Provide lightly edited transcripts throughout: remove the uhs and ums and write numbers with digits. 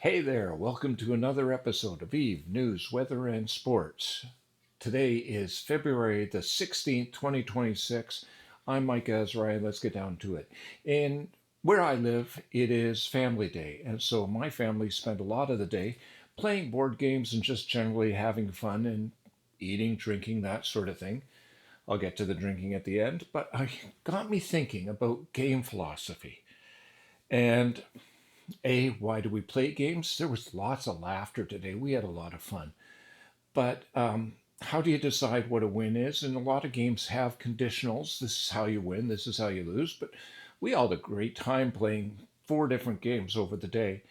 Hey there, welcome to another episode of Eve News, Weather, and Sports. Today is February the 16th, 2026. I'm Mike Azrai, and let's get down to it. In where I live, it is family day, and so my family spent a lot of the day playing board games and just generally having fun and eating, drinking, that sort of thing. I'll get to the drinking at the end, but it got me thinking about game philosophy. And why do we play games? There was lots of laughter today. We had a lot of fun. But how do you decide what a win is? And a lot of games have conditionals. This is how you win, this is how you lose. But we all had a great time playing four different games over the day.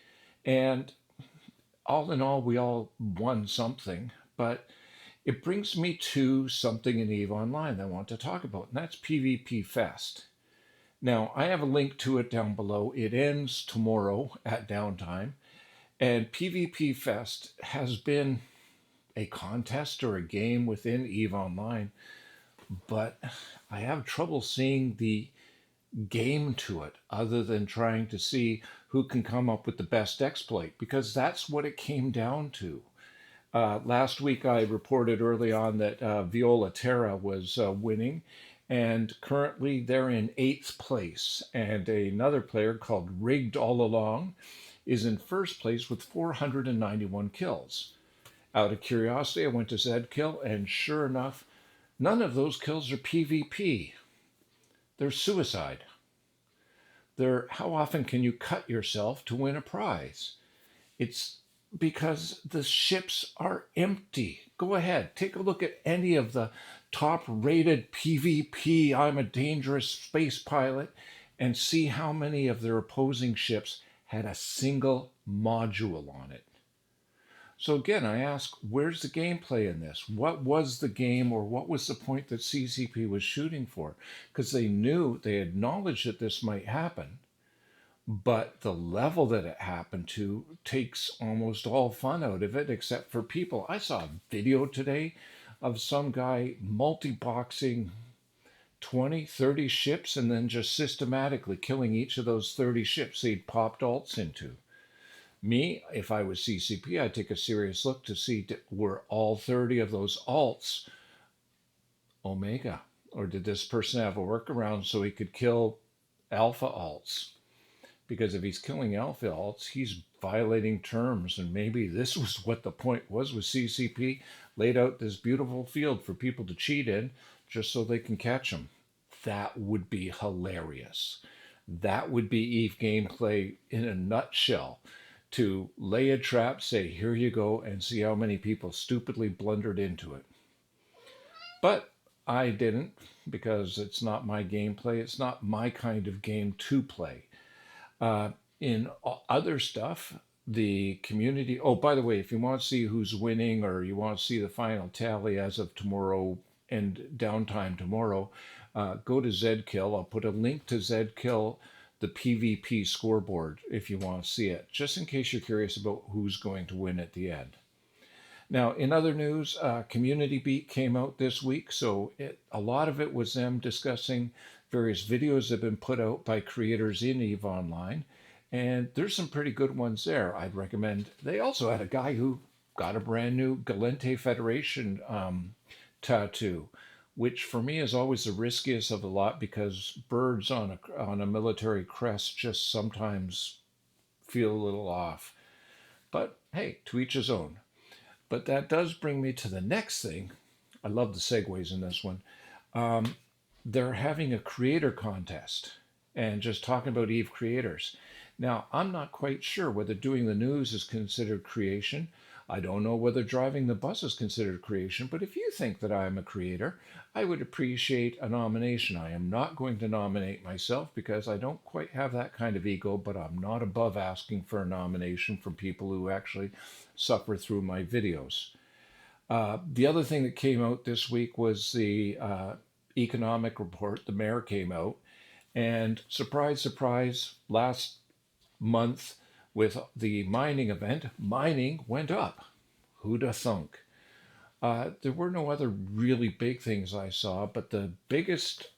And all in all, we all won something. But it brings me to something in EVE Online that I want to talk about, and that's PvP Fest. Now, I have a link to it down below. It ends tomorrow at downtime. And PvP Fest has been a contest or a game within EVE Online, but I have trouble seeing the game to it other than trying to see who can come up with the best exploit, because that's what it came down to. Last week, I reported early on that Viola Terra was winning, and currently they're in eighth place. And another player called Rigged All Along is in first place with 491 kills. Out of curiosity, I went to Zedkill, and sure enough, none of those kills are PvP. They're suicide. They're how often can you cut yourself to win a prize? It's because the ships are empty. Go ahead, take a look at any of the top rated PvP, I'm a dangerous space pilot, and see how many of their opposing ships had a single module on it. So again, I ask, where's the gameplay in this? What was the game, or what was the point that CCP was shooting for? Because they knew, they acknowledged that this might happen, but the level that it happened to takes almost all fun out of it, except for people. I saw a video today of some guy multi-boxing 20, 30 ships and then just systematically killing each of those 30 ships he'd popped alts into. Me, if I was CCP, I'd take a serious look to see were all 30 of those alts Omega, or did this person have a workaround so he could kill alpha alts? Because if he's killing alpha alts, he's violating terms, and maybe this was what the point was with CCP, laid out this beautiful field for people to cheat in just so they can catch him. That would be hilarious. That would be EVE gameplay in a nutshell, to lay a trap, say, here you go, and see how many people stupidly blundered into it. But I didn't, because it's not my gameplay. It's not my kind of game to play. Uh, in other stuff, the community. Oh, by the way, if you want to see who's winning, or you want to see the final tally as of tomorrow and downtime tomorrow, go to Zedkill. I'll put a link to Zedkill, the PvP scoreboard, if you want to see it, just in case you're curious about who's going to win at the end. Now, in other news, Community Beat came out this week, so a lot of it was them discussing various videos that have been put out by creators in EVE Online, and there's some pretty good ones there. I'd recommend. They also had a guy who got a brand new Galente Federation tattoo, which for me is always the riskiest of the lot, because birds on a military crest just sometimes feel a little off. But hey, to each his own. But that does bring me to the next thing. I love the segues in this one. Um, they're having a creator contest, and just talking about EVE creators. Now, I'm not quite sure whether doing the news is considered creation. I don't know whether driving the bus is considered creation, but if you think that I'm a creator, I would appreciate a nomination. I am not going to nominate myself because I don't quite have that kind of ego, but I'm not above asking for a nomination from people who actually suffer through my videos. The other thing that came out this week was the economic report. The mayor came out, and surprise, surprise, last month with the mining event, mining went up. Who'd have thunk? There were no other really big things I saw, but the biggest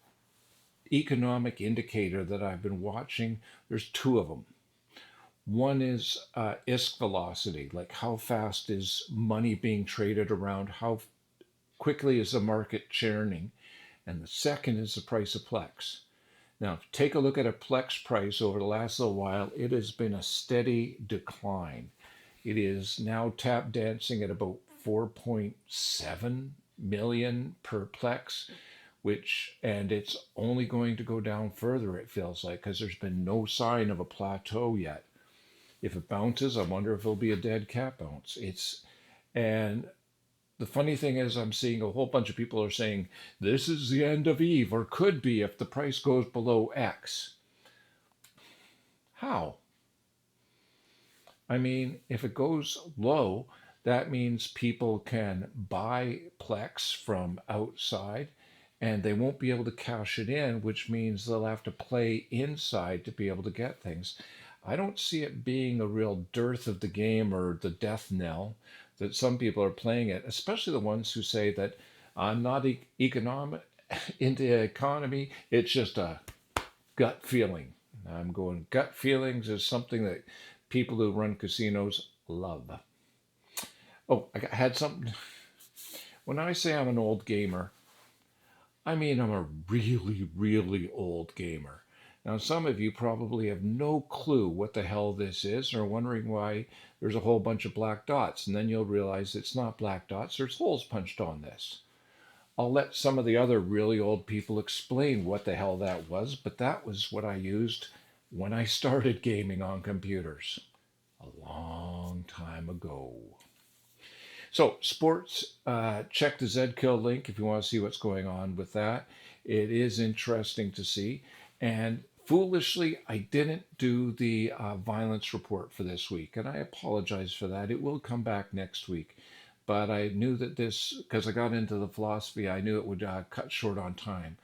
economic indicator that I've been watching, there's two of them. One is ISK velocity, like how fast is money being traded around, how quickly is the market churning, and the second is the price of Plex. Now, take a look at a Plex price over the last little while. It has been a steady decline. It is now tap dancing at about 4.7 million per Plex, and it's only going to go down further, it feels like, because there's been no sign of a plateau yet. If it bounces, I wonder if it'll be a dead cat bounce. And the funny thing is, I'm seeing a whole bunch of people are saying this is the end of Eve, or could be if the price goes below X. How? I mean, if it goes low, that means people can buy Plex from outside and they won't be able to cash it in, which means they'll have to play inside to be able to get things. I don't see it being a real dearth of the game or the death knell that some people are playing it, especially the ones who say that I'm not economic into economy. It's just a gut feeling. I'm going, gut feelings is something that people who run casinos love. Oh, had something. When I say I'm an old gamer, I mean I'm a really, really old gamer. Now, some of you probably have no clue what the hell this is and are wondering why there's a whole bunch of black dots, and then you'll realize it's not black dots, there's holes punched on this. I'll let some of the other really old people explain what the hell that was, but that was what I used when I started gaming on computers a long time ago. So, sports, check the Zkill link if you want to see what's going on with that. It is interesting to see. And foolishly, I didn't do the violence report for this week, and I apologize for that. It will come back next week. But I knew that this, because I got into the philosophy, I knew it would cut short on time.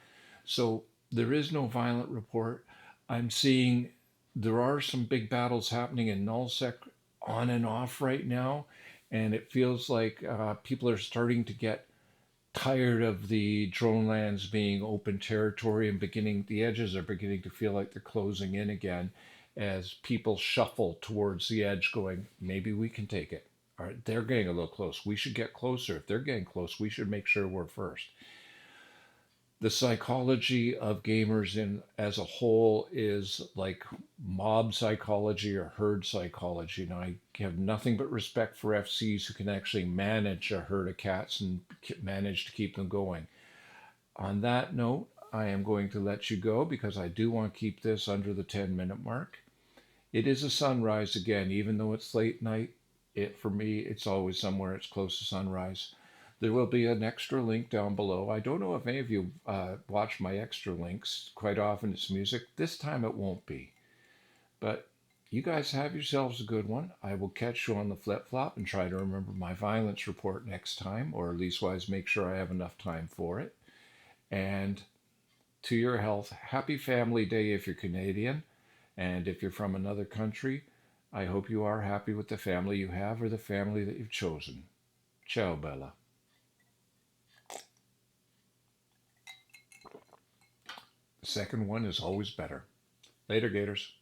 So there is no violent report. I'm seeing there are some big battles happening in nullsec on and off right now, and it feels like people are starting to get tired of the drone lands being open territory and the edges are beginning to feel like they're closing in again as people shuffle towards the edge going, maybe we can take it. All right, they're getting a little close. We should get closer. If they're getting close, we should make sure we're first. The psychology of gamers in as a whole is like mob psychology or herd psychology. And I have nothing but respect for FCs who can actually manage a herd of cats and manage to keep them going. On that note, I am going to let you go because I do want to keep this under the 10-minute mark. It is a sunrise again, even though it's late night. For me, it's always somewhere it's close to sunrise. There will be an extra link down below. I don't know if any of you watch my extra links. Quite often it's music. This time it won't be. But you guys have yourselves a good one. I will catch you on the flip flop and try to remember my violence report next time, or at least wise make sure I have enough time for it. And to your health, happy Family Day if you're Canadian. And if you're from another country, I hope you are happy with the family you have or the family that you've chosen. Ciao, Bella. The second one is always better. Later, Gators.